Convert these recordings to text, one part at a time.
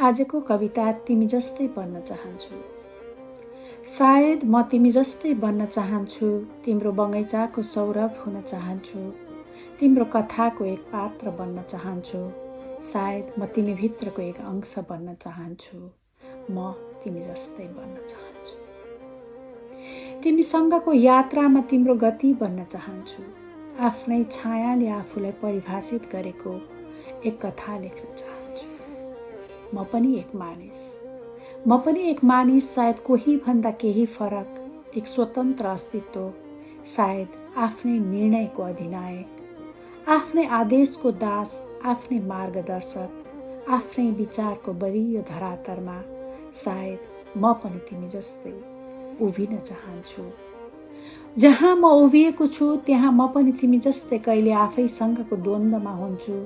आजको कविता तिमी जस्तै बन्न चाहन्छु। सायद म तिमी जस्तै बन्न चाहन्छु, तिम्रो बगैँचाको सौरभ हुन चाहन्छु, तिम्रो कथाको एक पात्र बन्न चाहन्छु। सायद म तिमी भित्रको एक अंश बन्न चाहन्छु, म तिमी जस्तै बन्न चाहन्छु। तिमीसँगको यात्रामा तिम्रो गति बन्न चाहन्छु, आफ्नै छायाले आफूलाई परिभाषित गरेको एक कथा लेख्न चाहन्छु। म पनि एक मानिस, सायद कोही भन्दा केही फरक, एक स्वतन्त्र अस्तित्व, सायद आफ्नै निर्णयको अधिनायक, आफ्नै आदेशको दास, आफ्नै मार्गदर्शक, आफ्नै विचारको बलियो धरातलमा सायद म पनि तिमी जस्तै उभिन चाहन्छु। जहाँ म उभिएको छु त्यहाँ म पनि तिमी जस्तै कहिले आफैसँगको द्वन्द्वमा हुन्छु,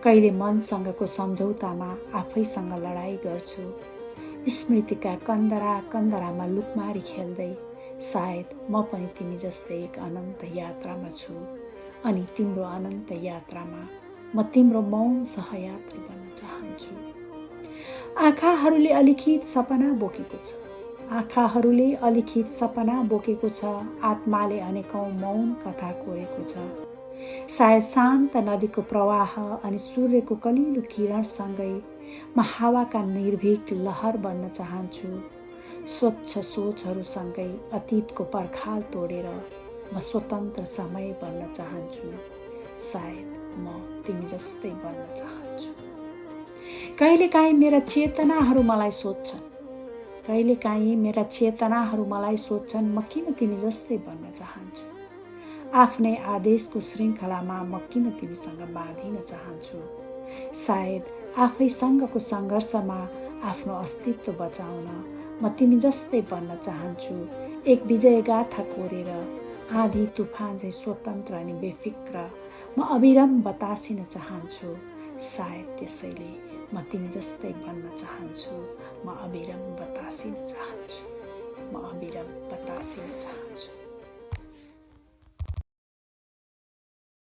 कहिले मनसँगको सम्झौतामा आफैसँग लडाईँ गर्छु। स्मृतिका कन्दरामा लुकमारी खेल्दै सायद म पनि तिमी जस्तै एक अनन्त यात्रामा छु, अनि तिम्रो अनन्त यात्रामा म तिम्रो मौन सहयात्री बन्न चाहन्छु। आँखाहरूले अलिखित सपना बोकेको छ, आत्माले अनेकौं मौन कथा कोरेको छ। सायद शान्त नदीको प्रवाह अनि सूर्यको कलिलो किरणसँगै म हावाका निर्भीक लहर बन्न चाहन्छु। स्वच्छ सोचहरूसँगै अतीतको पर्खाल तोडेर म स्वतन्त्र समय बन्न चाहन्छु। सायद म तिमी जस्तै बन्न चाहन्छु। कहिलेकाहीँ मेरा चेतनाहरू मलाई सोध्छन् म किन तिमी जस्तै बन्न चाहन्छु। आफ्नै आदेशको श्रृङ्खलामा म किन तिमीसँग बाँधिन चाहन्छु। सायद आफैसँगको सङ्घर्षमा आफ्नो अस्तित्व बचाउन म तिमी जस्तै बन्न चाहन्छु। एक विजयगाथा कोरेर आँधी तुफान झैँ स्वतन्त्र अनि बेफिक्र म अविरम बतासिन चाहन्छु। सायद त्यसैले म तिमी जस्तै बन्न चाहन्छु। म अविरम बतासिन चाहन्छु।